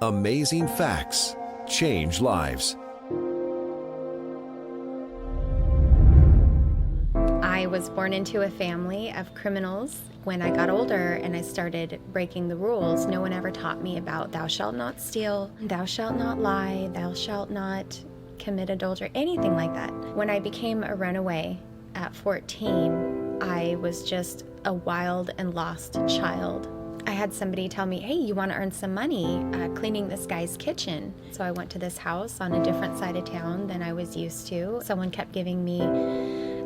Amazing Facts. Change lives. I was born into a family of criminals. When I got older and I started breaking the rules, no one ever taught me about thou shalt not steal, thou shalt not lie, thou shalt not commit adultery, anything like that. When I became a runaway at 14, I was just a wild and lost child. I had somebody tell me, hey, you want to earn some money cleaning this guy's kitchen. So I went to this house on a different side of town than I was used to. Someone kept giving me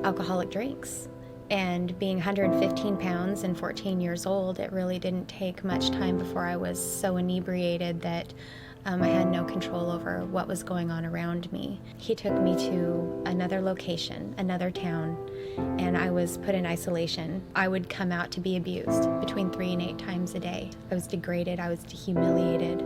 alcoholic drinks. And being 115 pounds and 14 years old, it really didn't take much time before I was so inebriated that I had no control over what was going on around me. He took me to another location, another town, and I was put in isolation. I would come out to be abused between 3 and 8 times a day. I was degraded, I was humiliated.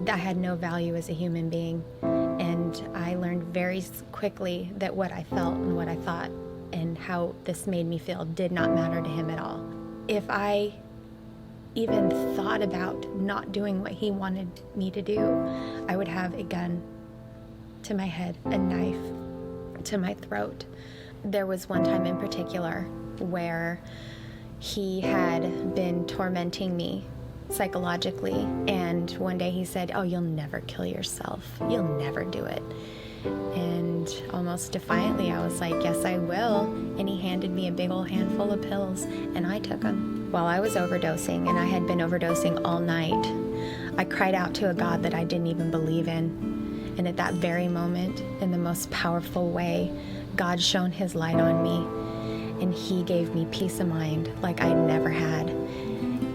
I had no value as a human being. And I learned very quickly that what I felt and what I thought and how this made me feel did not matter to him at all. If I even thought about not doing what he wanted me to do, I would have a gun to my head, a knife to my throat. There was one time in particular where he had been tormenting me psychologically, and one day he said, oh, you'll never kill yourself. You'll never do it. And almost defiantly, I was like, yes, I will. And he handed me a big old handful of pills, and I took them. While I was overdosing, and I had been overdosing all night, I cried out to a God that I didn't even believe in. And at that very moment, in the most powerful way, God shone his light on me, and he gave me peace of mind like I'd never had.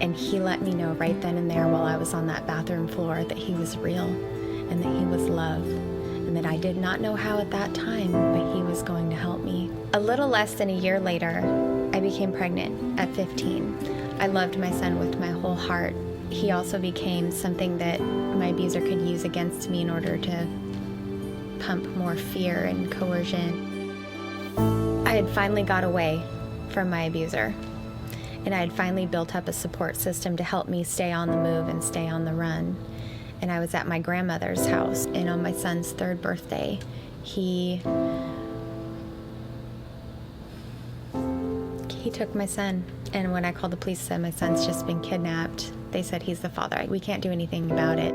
And he let me know right then and there while I was on that bathroom floor that he was real and that he was love. And that I did not know how at that time, but he was going to help me. A little less than a year later, I became pregnant at 15. I loved my son with my whole heart. He also became something that my abuser could use against me in order to pump more fear and coercion. I had finally got away from my abuser, and I had finally built up a support system to help me stay on the move and stay on the run. And I was at my grandmother's house, and on my son's 3rd birthday, he took my son. And when I called the police, said my son's just been kidnapped. They said he's the father. We can't do anything about it.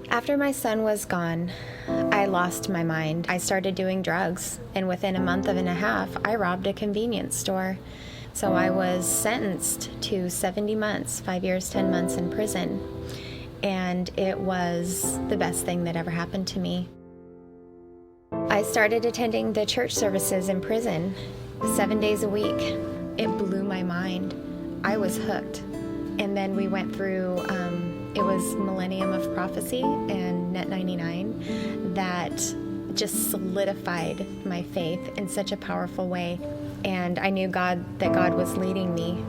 After my son was gone, I lost my mind. I started doing drugs, and within a month and a half, I robbed a convenience store. So I was sentenced to 70 months, 5 years, 10 months in prison. And it was the best thing that ever happened to me. I started attending the church services in prison 7 days a week. It blew my mind. I was hooked. And then we went through, it was Millennium of Prophecy and Net 99 that just solidified my faith in such a powerful way. And I knew that God was leading me.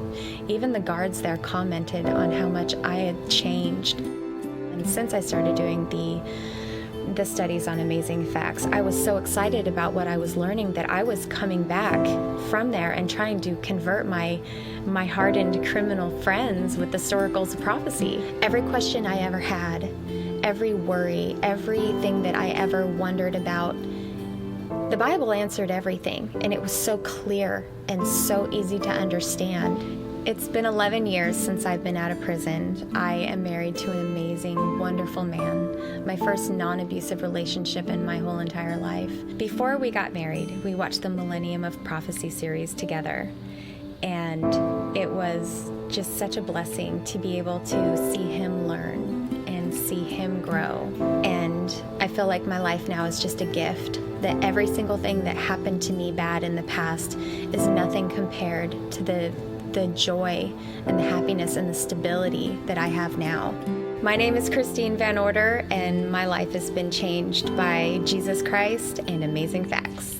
Even the guards there commented on how much I had changed. And since I started doing the studies on Amazing Facts, I was so excited about what I was learning that I was coming back from there and trying to convert my hardened criminal friends with the oracles of prophecy. Every question I ever had, every worry, everything that I ever wondered about, the Bible answered everything, and it was so clear and so easy to understand. It's been 11 years since I've been out of prison. I am married to an amazing, wonderful man, my first non-abusive relationship in my whole entire life. Before we got married, we watched the Millennium of Prophecy series together, and it was just such a blessing to be able to see him learn and see him grow. And I feel like my life now is just a gift, that every single thing that happened to me bad in the past is nothing compared to the joy and the happiness and the stability that I have now. My name is Christine Van Order, and my life has been changed by Jesus Christ and Amazing Facts.